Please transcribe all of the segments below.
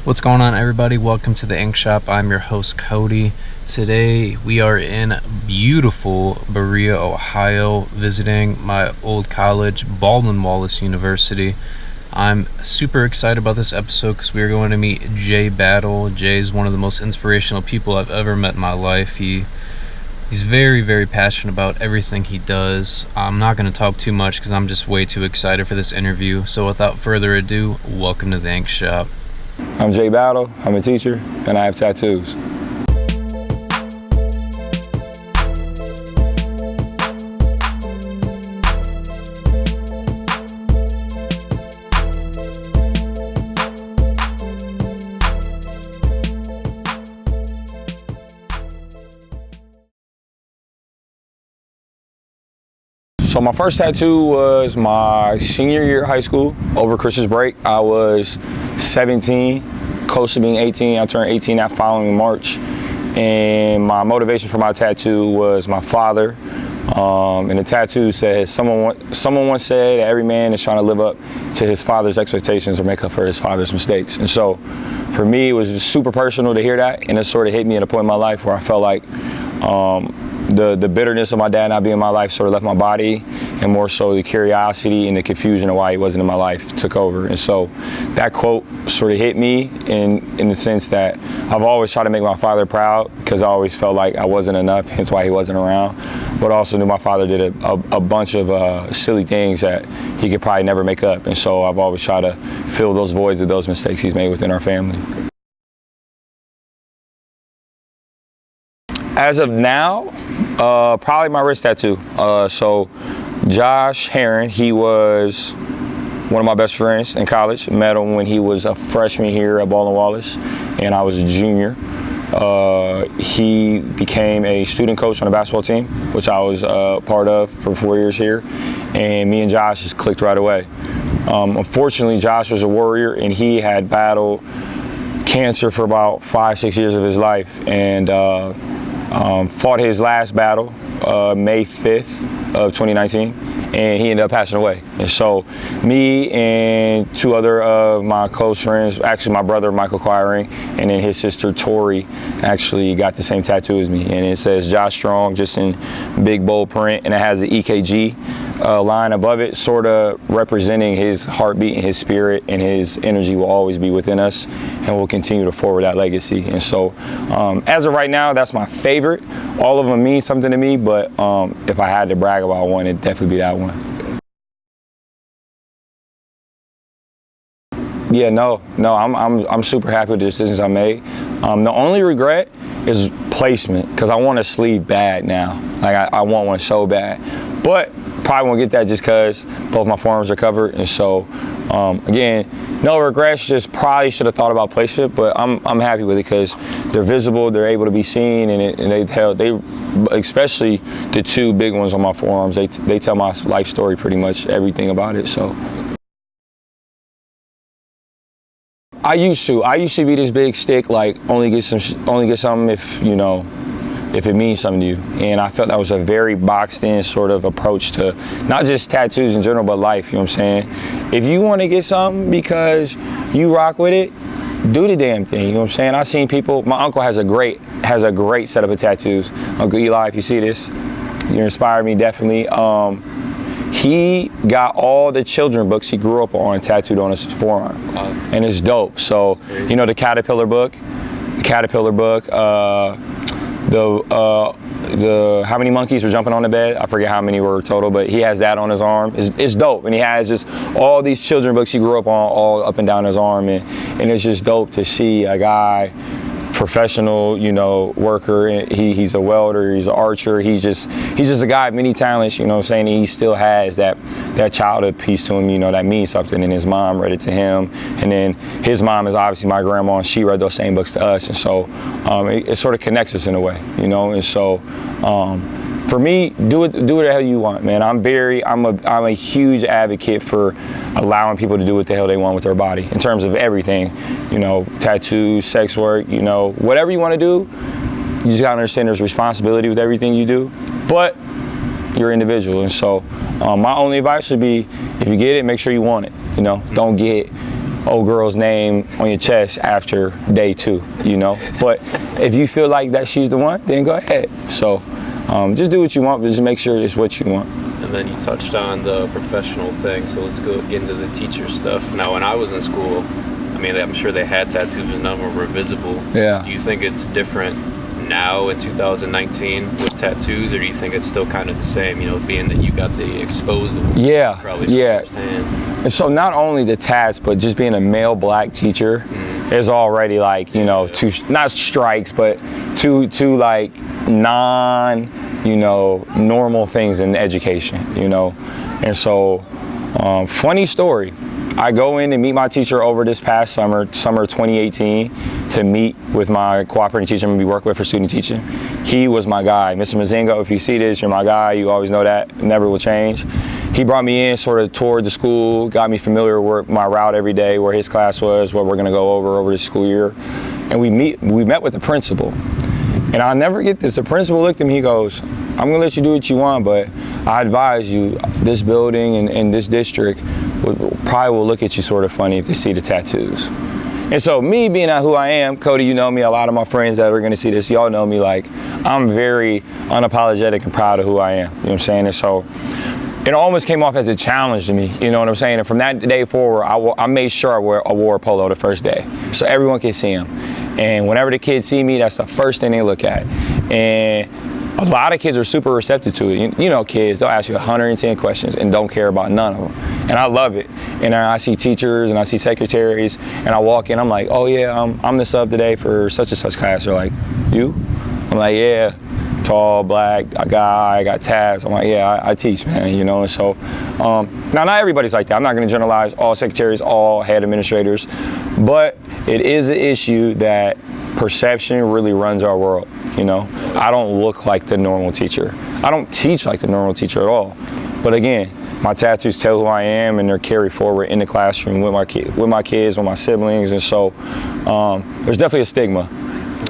What's going on, everybody? Welcome to the Ink Shop. I'm your host, Cody. Today we are in beautiful Berea, Ohio, visiting my old college, Baldwin Wallace University. I'm super excited about this episode because we are going to meet Jay Battle. Jay is one of the most inspirational people I've ever met in my life. He's very, very passionate about everything he does. I'm not going to talk too much because I'm just way too excited for this interview. So without further ado, welcome to the Ink Shop. I'm Jay Battle, I'm a teacher, and I have tattoos. So my first tattoo was my senior year of high school over Christmas break. I was 17, close to being 18. I turned 18 that following March. And my motivation for my tattoo was my father. And the tattoo says, someone once said that every man is trying to live up to his father's expectations or make up for his father's mistakes. And so for me, it was just super personal to hear that. And it sort of hit me at a point in my life where I felt like the bitterness of my dad not being in my life sort of left my body, and more so the curiosity and the confusion of why he wasn't in my life took over. And so that quote sort of hit me in the sense that I've always tried to make my father proud because I always felt like I wasn't enough, hence why he wasn't around. But also knew my father did a bunch of silly things that he could probably never make up. And so I've always tried to fill those voids of those mistakes he's made within our family. As of now, probably my wrist tattoo. So Josh Heron, he was one of my best friends in college. Met him when he was a freshman here at Baldwin Wallace, and I was a junior. He became a student coach on the basketball team, which I was part of for 4 years here. And me and Josh just clicked right away. Unfortunately, Josh was a warrior, and he had battled cancer for about 5-6 years of his life, and fought his last battle May 5th of 2019, and he ended up passing away. And so me and two other of my close friends, actually my brother Michael Quiring and then his sister Tori, actually got the same tattoo as me, and it says Josh Strong just in big bold print, and it has the EKG line above it, sort of representing his heartbeat and his spirit, and his energy will always be within us, and we'll continue to forward that legacy. And so as of right now, that's my favorite. All of them mean something to me, but if I had to brag about one, it'd definitely be that one. Yeah, no, I'm super happy with the decisions I made. The only regret is placement, because I want a sleeve bad now. Like I want one so bad, but probably won't get that just because both my forearms are covered. And so again, no regrets, just probably should have thought about placement, but I'm happy with it because they're visible, they're able to be seen, and they especially the two big ones on my forearms, they tell my life story, pretty much everything about it. So I used to be this big stick, like only get something if, you know, if it means something to you. And I felt that was a very boxed in sort of approach to not just tattoos in general, but life, you know what I'm saying? If you want to get something because you rock with it, do the damn thing, you know what I'm saying? I've seen people, my uncle has a great setup of tattoos. Uncle Eli, if you see this, you inspired me definitely. He got all the children books he grew up on tattooed on his forearm, and it's dope. So, you know, the Caterpillar book, the how many monkeys were jumping on the bed? I forget how many were total, but he has that on his arm. It's dope, and he has just all these children books he grew up on all up and down his arm, and it's just dope to see a guy, professional, you know, worker. He's a welder, he's an archer, he's just a guy of many talents, you know what I'm saying? He still has that childhood piece to him, you know, that means something. And his mom read it to him, and then his mom is obviously my grandma, and she read those same books to us, and so it sort of connects us in a way, you know. And so for me, do what the hell you want, man. I'm a huge advocate for allowing people to do what the hell they want with their body in terms of everything, you know, tattoos, sex work, you know, whatever you want to do. You just gotta understand there's responsibility with everything you do, but you're individual. And so my only advice would be, if you get it, make sure you want it. You know, don't get old girl's name on your chest after day 2, you know. But if you feel like that she's the one, then go ahead. So just do what you want, but just make sure it's what you want. And then you touched on the professional thing, so let's get into the teacher stuff. Now, when I was in school, I mean, I'm sure they had tattoos, but none of them were visible. Yeah. Do you think it's different now in 2019 with tattoos, or do you think it's still kind of the same, you know, being that you got the exposed? Yeah, yeah. Firsthand. And so not only the tats, but just being a male black teacher is already like, you know, 2, not strikes, but two like you know, normal things in education, you know. And so, funny story, I go in and meet my teacher over this past summer 2018, to meet with my cooperating teacher I'm gonna be working with for student teaching. He was my guy. Mr. Mazingo, if you see this, you're my guy. You always know that, never will change. He brought me in, sort of toured the school, got me familiar with my route every day, where his class was, what we're gonna go over the school year. And we met with the principal. And I'll never get this. The principal looked at me, he goes, I'm gonna let you do what you want, but I advise you, this building and this district probably will look at you sort of funny if they see the tattoos. And so me being who I am, Cody, you know me, a lot of my friends that are gonna see this, y'all know me, like, I'm very unapologetic and proud of who I am, you know what I'm saying? And so it almost came off as a challenge to me, you know what I'm saying? And from that day forward, I made sure I wore a polo the first day, so everyone can see him. And whenever the kids see me, that's the first thing they look at. And a lot of kids are super receptive to it. You know, kids, they'll ask you 110 questions and don't care about none of them. And I love it. And I see teachers and I see secretaries, and I walk in, I'm like, oh yeah, I'm the sub today for such and such class. They're like, you? I'm like, yeah, tall, black, a guy, I got tabs. I'm like, yeah, I teach, man, you know. And so, now not everybody's like that. I'm not gonna generalize all secretaries, all head administrators, but it is an issue that perception really runs our world, you know. I don't look like the normal teacher. I don't teach like the normal teacher at all. But again, my tattoos tell who I am, and they're carried forward in the classroom with my kids, with my siblings, and so there's definitely a stigma.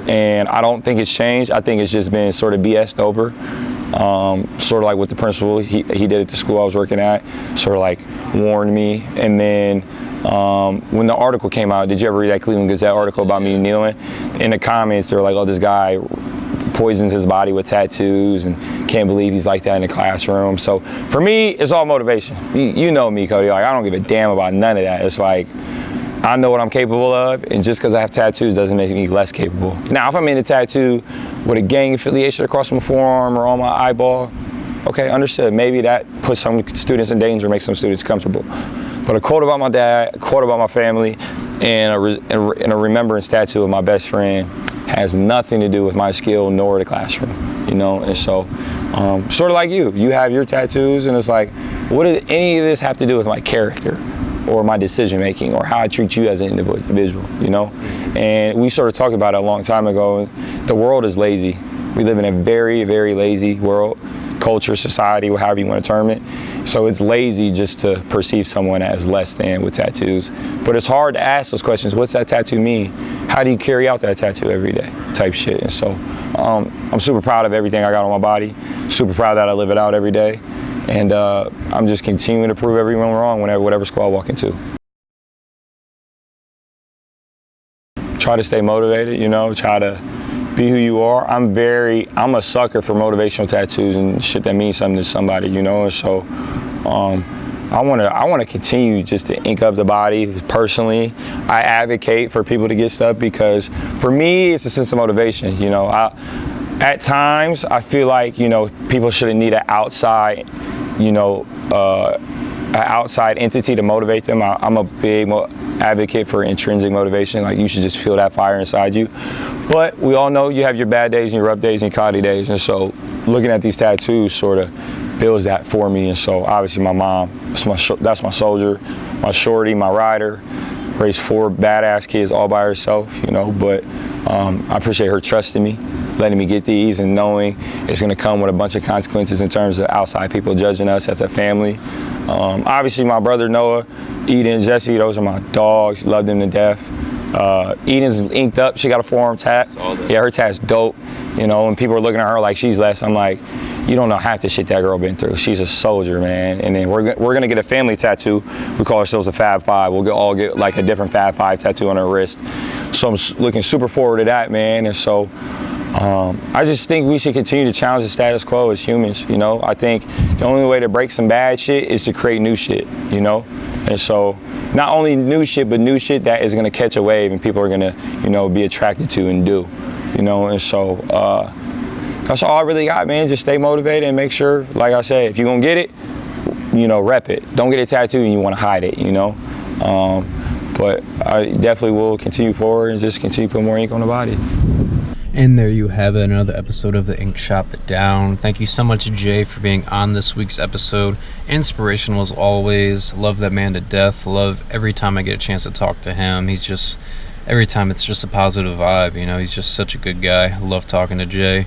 And I don't think it's changed. I think it's just been sort of BS'd over. Sort of like with the principal, he did at the school I was working at, sort of like warned me. And then when the article came out, did you ever read that Cleveland Gazette article about me kneeling? In the comments, they were like, oh, this guy poisons his body with tattoos and can't believe he's like that in the classroom. So for me, it's all motivation. You know me, Cody, like, I don't give a damn about none of that. It's like, I know what I'm capable of, and just because I have tattoos doesn't make me less capable. Now, if I'm in a tattoo with a gang affiliation across my forearm or on my eyeball, okay, understood. Maybe that puts some students in danger, makes some students comfortable. But a quote about my dad, a quote about my family, and a remembrance tattoo of my best friend has nothing to do with my skill nor the classroom, you know. And so, sort of like you have your tattoos, and it's like, what does any of this have to do with my character or my decision making or how I treat you as an individual, you know? And we sort of talked about it a long time ago. The world is lazy. We live in a very, very lazy world, culture, society, however you want to term it. So it's lazy just to perceive someone as less than with tattoos. But it's hard to ask those questions. What's that tattoo mean? How do you carry out that tattoo every day? Type shit. And so I'm super proud of everything I got on my body. Super proud that I live it out every day. And I'm just continuing to prove everyone wrong whatever school I walk into. Try to stay motivated, you know, try to be who you are. I'm a sucker for motivational tattoos and shit that means something to somebody, you know. And so I want to continue just to ink up the body personally. I advocate for people to get stuff because for me, it's a sense of motivation, you know. At times, I feel like, you know, people shouldn't need an outside, you know, an outside entity to motivate them. I'm a big advocate for intrinsic motivation. Like, you should just feel that fire inside you. But we all know you have your bad days and your rough days and your cloudy days. And so looking at these tattoos sort of builds that for me. And so obviously my mom, that's my soldier, my shorty, my rider, raised 4 badass kids all by herself, you know. But I appreciate her trusting me, letting me get these, and knowing it's going to come with a bunch of consequences in terms of outside people judging us as a family. Obviously, my brother Noah, Eden, Jesse, those are my dogs. Love them to death. Eden's inked up. She got a forearm tat. Yeah, her tat's dope. You know, and people are looking at her like she's less. I'm like, you don't know half the shit that girl been through. She's a soldier, man. And then we're gonna get a family tattoo. We call ourselves a Fab Five. We'll all get like a different Fab Five tattoo on our wrist. So I'm looking super forward to that, man. And so I just think we should continue to challenge the status quo as humans, you know. I think the only way to break some bad shit is to create new shit, you know. And so not only new shit, but new shit that is gonna catch a wave and people are gonna, you know, be attracted to and do, you know. And so that's all I really got, man. Just stay motivated and make sure, like I said, if you're gonna get it, you know, rep it. Don't get a tattoo and you wanna hide it, you know. But I definitely will continue forward and just continue to put more ink on the body. And there you have it, another episode of the Ink Shop Down. Thank you so much, Jay, for being on this week's episode. Inspirational as always. Love that man to death. Love every time I get a chance to talk to him. He's just, every time it's just a positive vibe, you know. He's just such a good guy. Love talking to Jay.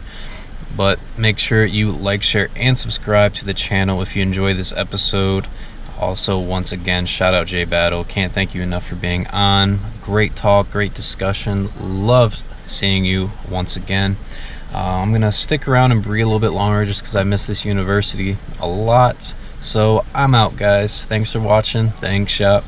But make sure you like, share, and subscribe to the channel if you enjoy this episode. Also, once again, shout out Jay Battle. Can't thank you enough for being on. Great talk, great discussion. Loved seeing you once again. I'm gonna stick around and breathe a little bit longer just because I miss this university a lot. So I'm out, guys. Thanks for watching the Ink Shop.